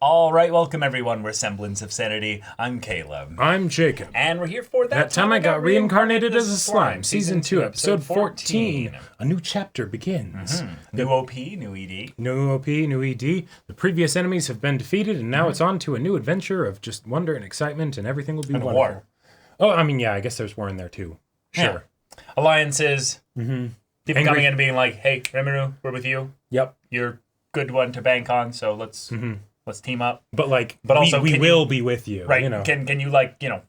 All right, welcome everyone. We're Semblance of Sanity. I'm Caleb. I'm Jacob. And we're here for That time I got reincarnated as a slime. Season 2, episode 14. A new chapter begins. New OP, new ED. New OP, new ED. The previous enemies have been defeated, and now it's on to a new adventure of just wonder and excitement, and everything will be wonderful. War. Oh, I mean, yeah, I guess there's war in there too. Sure. Yeah. Alliances. People coming in and being like, hey, Rimuru, we're with you. Yep. You're a good one to bank on, so let's team up. But also, we will be with you. Right. You know. Can you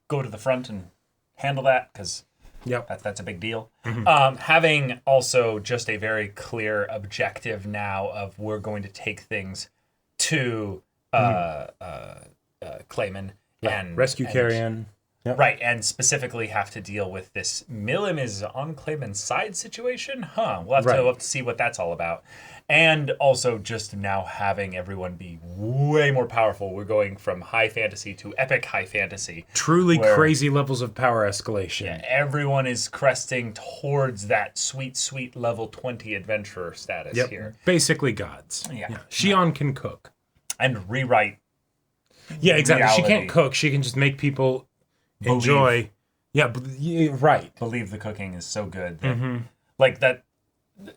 go to the front and handle that? Because that's a big deal. Having also just a very clear objective now of we're going to take things to Clayman and rescue Carrion. Yep. Right, and specifically have to deal with this Milim is on Clayman's side situation? We'll have to see what that's all about. And also just now having everyone be way more powerful. We're going from high fantasy to epic high fantasy. Truly crazy levels of power escalation. Yeah, everyone is cresting towards that sweet, sweet level 20 adventurer status here. Basically gods. Yeah. Shion can cook. And rewrite. Yeah, exactly. Reality. She can't cook. She can just make people enjoy. Yeah, right. Believe the cooking is so good that, like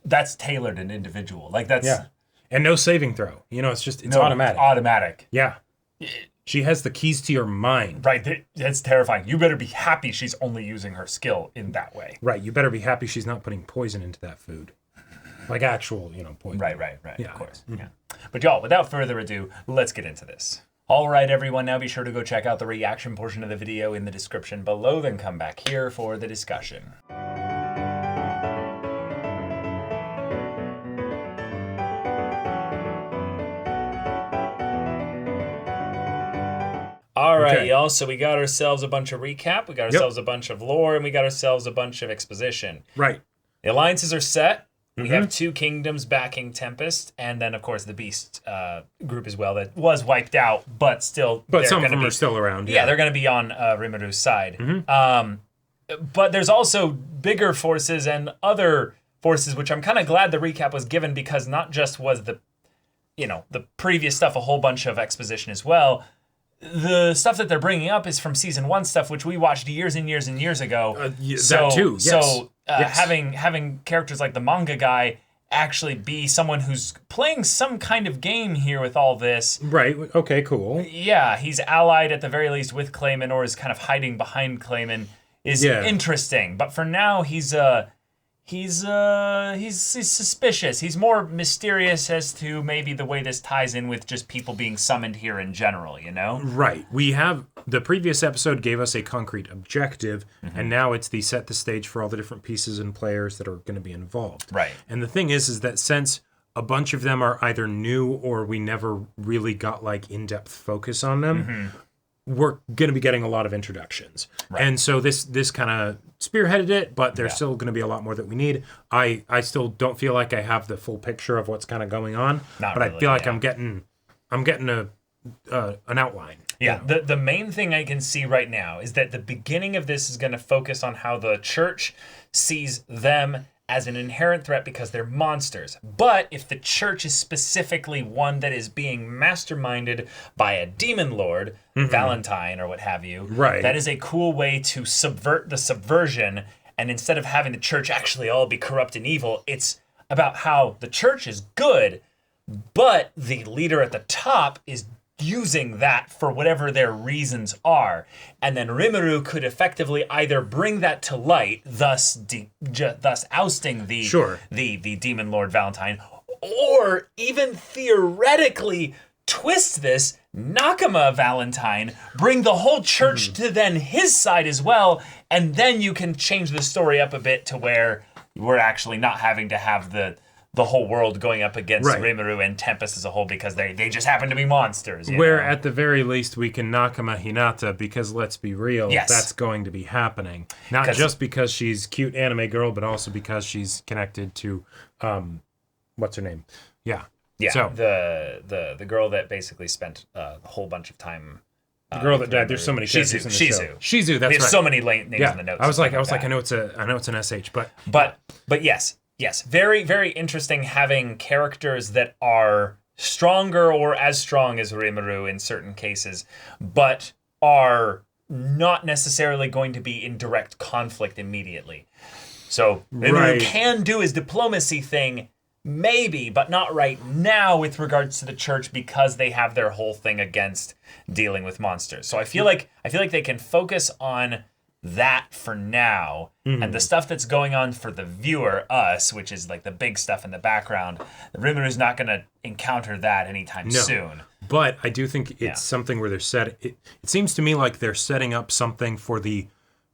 that's tailored and individual. Like that's and no saving throw. It's automatic. Automatic. Yeah. She has the keys to your mind. Right. That's terrifying. You better be happy she's only using her skill in that way. Right. You better be happy she's not putting poison into that food. Like actual, poison. Right. Yeah. Of course. Yeah. But y'all, without further ado, let's get into this. All right, everyone, now be sure to go check out the reaction portion of the video in the description below, then come back here for the discussion. All right, y'all, so we got ourselves a bunch of recap, we got ourselves a bunch of lore, and we got ourselves a bunch of exposition. Right. The alliances are set. We have two kingdoms backing Tempest, and then, of course, the Beast group as well that was wiped out, but still... But some of them are still around. Yeah, they're going to be on Rimuru's side. But there's also bigger forces and other forces, which I'm kind of glad the recap was given, because not just was the previous stuff a whole bunch of exposition as well. The stuff that they're bringing up is from Season 1 stuff, which we watched years and years and years ago. That too, yes. So having characters like the manga guy actually be someone who's playing some kind of game here with all this. Right, okay, cool. Yeah, he's allied at the very least with Clayman, or is kind of hiding behind Clayman, is interesting. But for now, he's suspicious. He's more mysterious as to maybe the way this ties in with just people being summoned here in general, Right. We have, the previous episode gave us a concrete objective, and now it's the set the stage for all the different pieces and players that are going to be involved. Right. And the thing is that since a bunch of them are either new or we never really got in-depth focus on them, we're going to be getting a lot of introductions. Right. And so this kind of spearheaded it, but there's still going to be a lot more that we need. I still don't feel like I have the full picture of what's kind of going on, I feel like I'm getting an outline. Yeah, the main thing I can see right now is that the beginning of this is going to focus on how the church sees them as an inherent threat because they're monsters. But if the church is specifically one that is being masterminded by a demon lord, Valentine or what have you, that is a cool way to subvert the subversion. And instead of having the church actually all be corrupt and evil, it's about how the church is good, but the leader at the top is using that for whatever their reasons are. And then Rimuru could effectively either bring that to light, thus ousting the demon lord Valentine, or even theoretically twist this, Nakama Valentine, bring the whole church to then his side as well, and then you can change the story up a bit to where we're actually not having to have the whole world going up against Rimuru and Tempest as a whole because they just happen to be monsters. Where at the very least we can Nakama Hinata, because let's be real, that's going to be happening. Not just because she's cute anime girl, but also because she's connected to, what's her name? Yeah. Yeah, so, the girl that basically spent a whole bunch of time. The girl that died. There's so many characters in the show. Shizu. That's right. There's so many names in the notes. I was like, I know it's an SH, but yes, very very interesting having characters that are stronger or as strong as Rimuru in certain cases, but are not necessarily going to be in direct conflict immediately. So Rimuru can do his diplomacy thing, maybe, but not right now with regards to the church, because they have their whole thing against dealing with monsters. So I feel like they can focus on that for now, and the stuff that's going on for the viewer, us, which is like the big stuff in the background, Rimuru's not going to encounter that anytime soon. But I do think it's something where it seems to me like they're setting up something for the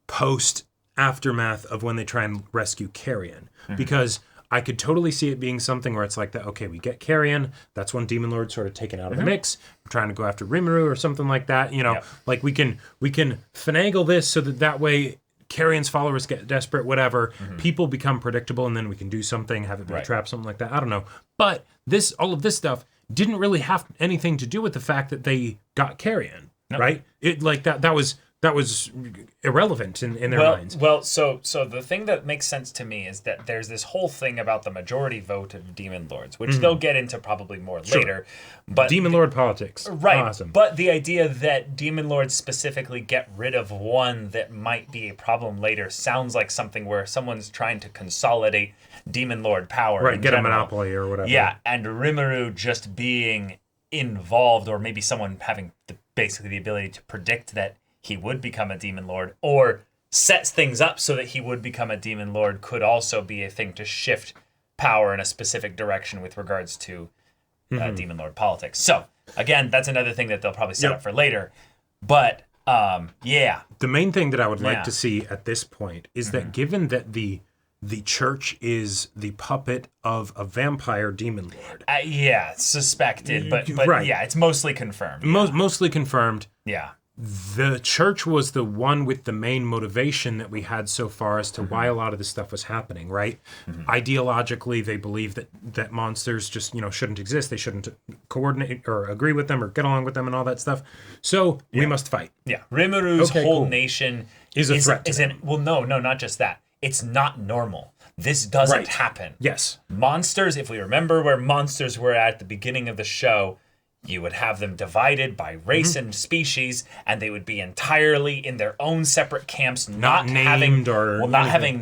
post aftermath of when they try and rescue Carrion, because I could totally see it being something where it's like that. Okay, we get Carrion. That's when Demon Lord's sort of taken out of the mix. We're trying to go after Rimuru or something like that. You know, like we can finagle this so that way Carrion's followers get desperate. Whatever, people become predictable, and then we can do something, have it be a trap, something like that. I don't know. But all of this stuff didn't really have anything to do with the fact that they got Carrion, right? It like that was irrelevant in their minds. Well, so the thing that makes sense to me is that there's this whole thing about the majority vote of Demon Lords, which they'll get into probably more later. But Demon Lord politics. Right. Awesome. But the idea that Demon Lords specifically get rid of one that might be a problem later sounds like something where someone's trying to consolidate Demon Lord power. Right, get a monopoly or whatever. Yeah, and Rimuru just being involved, or maybe someone having basically the ability to predict that he would become a Demon Lord, or sets things up so that he would become a Demon Lord, could also be a thing to shift power in a specific direction with regards to Demon Lord politics. So, again, that's another thing that they'll probably set up for later. But, the main thing that I would like to see at this point is that given that the church is the puppet of a vampire Demon Lord. Suspected, but it's mostly confirmed. Mostly confirmed. Yeah. The church was the one with the main motivation that we had so far as to why a lot of this stuff was happening, right? Ideologically, they believe that monsters just, shouldn't exist. They shouldn't coordinate or agree with them or get along with them and all that stuff. So we must fight. Yeah. Rimuru's whole nation is a threat to them. Well, no, not just that. It's not normal. This doesn't happen. Yes. Monsters, if we remember where monsters were at the beginning of the show, you would have them divided by race and species, and they would be entirely in their own separate camps, not having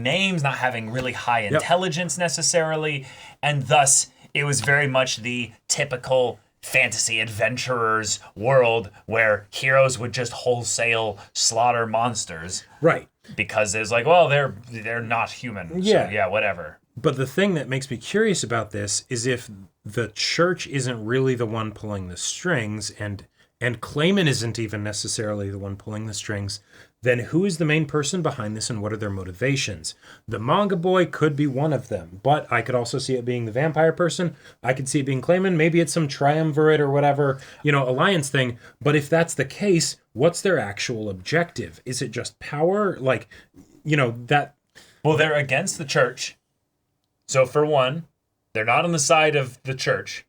names, not having really high intelligence necessarily, and thus it was very much the typical fantasy adventurers world where heroes would just wholesale slaughter monsters, right? Because it's like, well, they're not human, so whatever. But the thing that makes me curious about this is if the church isn't really the one pulling the strings, and Clayman isn't even necessarily the one pulling the strings, then who is the main person behind this and what are their motivations? The manga boy could be one of them, but I could also see it being the vampire person. I could see it being Clayman. Maybe it's some triumvirate or whatever, alliance thing. But if that's the case, what's their actual objective? Is it just power? Like, that... Well, they're against the church. So for one, they're not on the side of the church.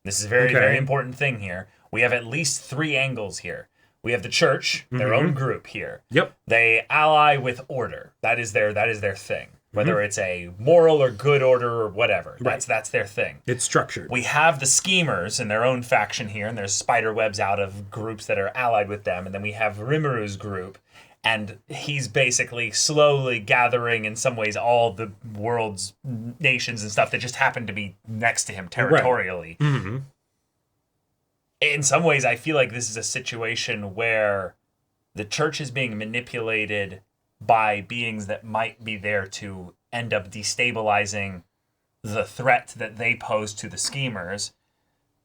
This is a very, very important thing here. We have at least 3 angles here. We have the church, their own group here. Yep. They ally with order. That is their thing. Whether it's a moral or good order or whatever. That's their thing. It's structured. We have the schemers in their own faction here, and there's spider webs out of groups that are allied with them. And then we have Rimuru's group. And he's basically slowly gathering, in some ways, all the world's nations and stuff that just happen to be next to him territorially. Right. In some ways, I feel like this is a situation where the church is being manipulated by beings that might be there to end up destabilizing the threat that they pose to the schemers.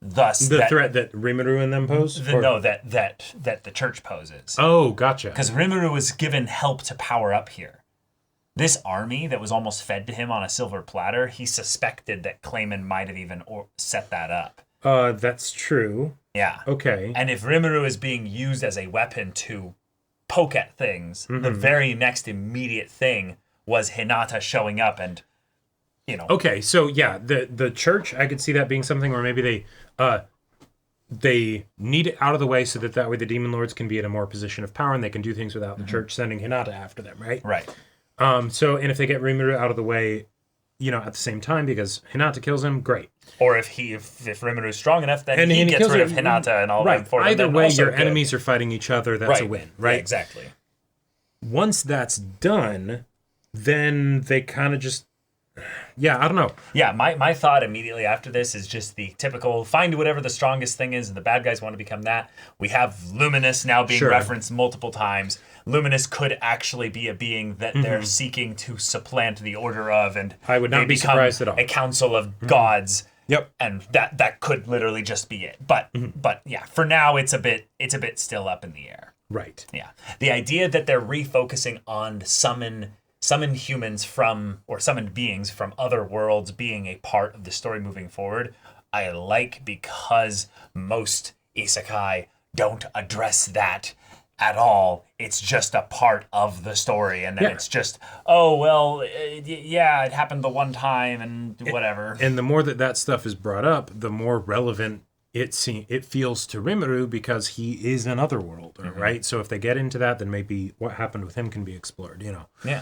Thus, the threat that Rimuru and them pose? That the church poses. Oh, gotcha. Because Rimuru was given help to power up here. This army that was almost fed to him on a silver platter, he suspected that Clayman might have even set that up. That's true. Yeah. Okay. And if Rimuru is being used as a weapon to poke at things, the very next immediate thing was Hinata showing up and, Okay, so yeah, the church, I could see that being something where maybe they need it out of the way so that way the Demon Lords can be in a more position of power and they can do things without the church sending Hinata after them, right? Right. And if they get Rimuru out of the way, at the same time, because Hinata kills him, great. Or if Rimuru is strong enough, then And he he gets kills rid of him. Hinata and all Right. that for them. Either then way, also your good. enemies are fighting each other. That's a win, right? Yeah, exactly. Once that's done, then they kind of just, I don't know. Yeah, my thought immediately after this is just the typical find whatever the strongest thing is, and the bad guys want to become that. We have Luminous now being referenced multiple times. Luminous could actually be a being that they're seeking to supplant the order of, and I would not be surprised at all. A council of gods. Yep. And that could literally just be it. But yeah, for now it's a bit still up in the air. Right. Yeah. The idea that they're refocusing on summon humans from, or summoned beings from other worlds being a part of the story moving forward, I like, because most isekai don't address that at all. It's just a part of the story, and then it's just, it happened the one time and whatever. And the more that stuff is brought up, the more relevant it feels to Rimuru, because he is an otherworlder, right? So if they get into that, then maybe what happened with him can be explored, Yeah.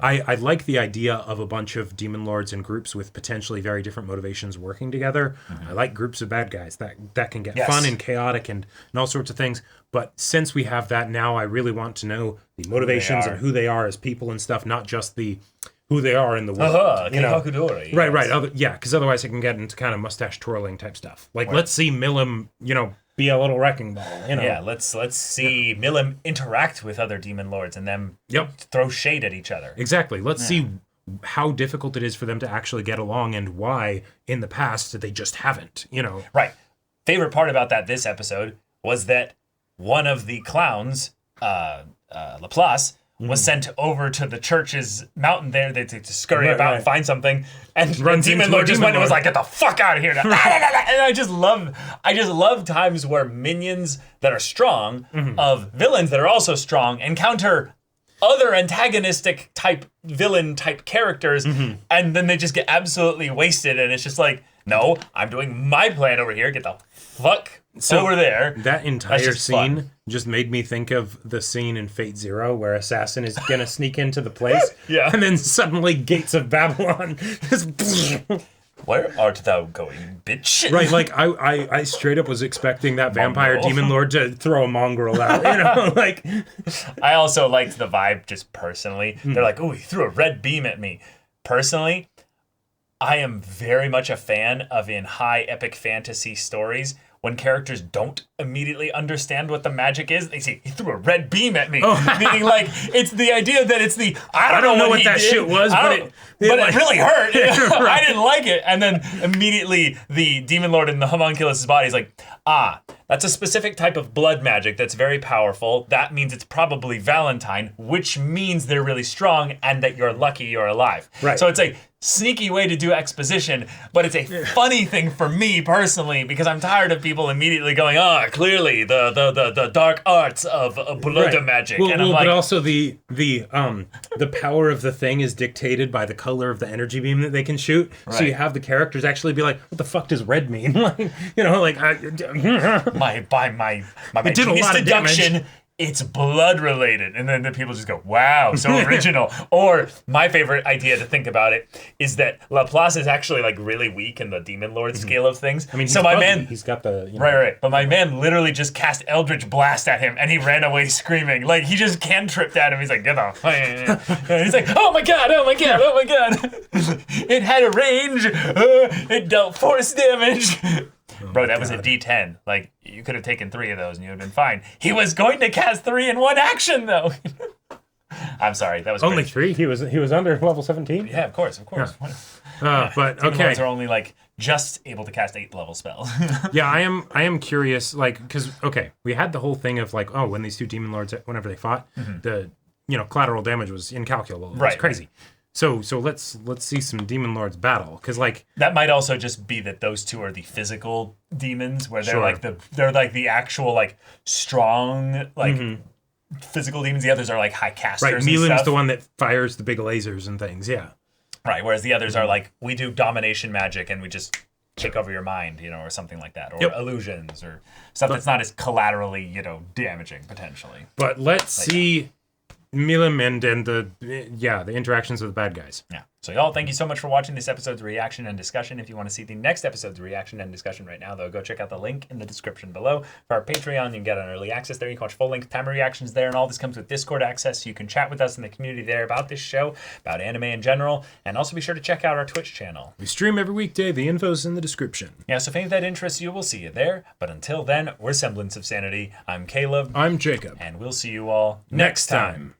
I like the idea of a bunch of demon lords and groups with potentially very different motivations working together. I like groups of bad guys that can get fun and chaotic and all sorts of things. But since we have that now, I really want to know the motivations and who they are as people and stuff, not just who they are in the world. Right. Because otherwise it can get into kind of mustache twirling type stuff. Like, let's see Milim, be a little wrecking ball. Yeah, let's see Milim interact with other demon lords and them throw shade at each other. Exactly. Let's see how difficult it is for them to actually get along, and why in the past they just haven't. Right. Favorite part about this episode was that one of the clowns, Laplace, was sent over to the church's mountain there to scurry about and find something, and Demon Lord just went and was like, "Get the fuck out of here!" And I just love times where minions that are strong of villains that are also strong encounter other antagonistic type villain type characters, and then they just get absolutely wasted, and it's just like, no, I'm doing my plan over here. Get the fuck over there. That entire scene just made me think of the scene in Fate Zero where Assassin is gonna sneak into the place, and then suddenly Gates of Babylon just Where art thou going, bitch? Right, like I straight up was expecting that vampire demon lord to throw a mongrel out, like. I also liked the vibe just personally. They're like, oh, he threw a red beam at me. Personally, I am very much a fan of, in high epic fantasy stories, when characters don't immediately understand what the magic is, they say, he threw a red beam at me. Meaning, like, it's the idea that it's the, I don't know what that shit was, but it really hurt. Right. I didn't like it. And then immediately the demon lord in the homunculus' body is like, that's a specific type of blood magic that's very powerful. That means it's probably Valentine, which means they're really strong and that you're lucky you're alive. Right. So it's a sneaky way to do exposition, but it's a funny thing for me personally, because I'm tired of people immediately going, clearly the dark arts of blood magic. Well, and I'm like, but also the power of the thing is dictated by the color of the energy beam that they can shoot. Right. So you have the characters actually be like, what the fuck does red mean? Like, my genius deduction, it's blood related. And then the people just go, wow, so original. Or my favorite idea to think about it is that Laplace is actually like really weak in the Demon Lord scale of things. I mean, so he's got the... Right. But my man literally just cast Eldritch Blast at him and he ran away screaming. Like, he just cantripped at him. He's like, get off. And he's like, oh my God. It had a range. It dealt force damage. Bro, that was a D10. Like, you could have taken 3 of those and you would have been fine. He was going to cast 3 in one action, though. I'm sorry, that was only 3. He was under level 17. Yeah, of course. Yeah. But okay, Demon Lords are only like just able to cast 8th level spells. Yeah, I am curious, like, because we had the whole thing of like, when these 2 demon lords, whenever they fought, the collateral damage was incalculable. It was crazy. So let's see some demon lords battle, because like that might also just be that those 2 are the physical demons, where they're like the actual like strong physical demons. The others are like high casters. Right, Milim's the one that fires the big lasers and things. Yeah. Right, whereas the others are like, we do domination magic and we just take over your mind, or something like that, or illusions or stuff that's not as collaterally damaging potentially. But let's see. Milim and the interactions with the bad guys. Yeah. So y'all, thank you so much for watching this episode's reaction and discussion. If you want to see the next episode's reaction and discussion right now, though, go check out the link in the description below. For our Patreon, you can get an early access there. You can watch full-length timer reactions there, and all this comes with Discord access, so you can chat with us in the community there about this show, about anime in general, and also be sure to check out our Twitch channel. We stream every weekday. The info's in the description. Yeah, so if any of that interests you, we'll see you there. But until then, we're Semblance of Sanity. I'm Caleb. I'm Jacob. And we'll see you all Next time.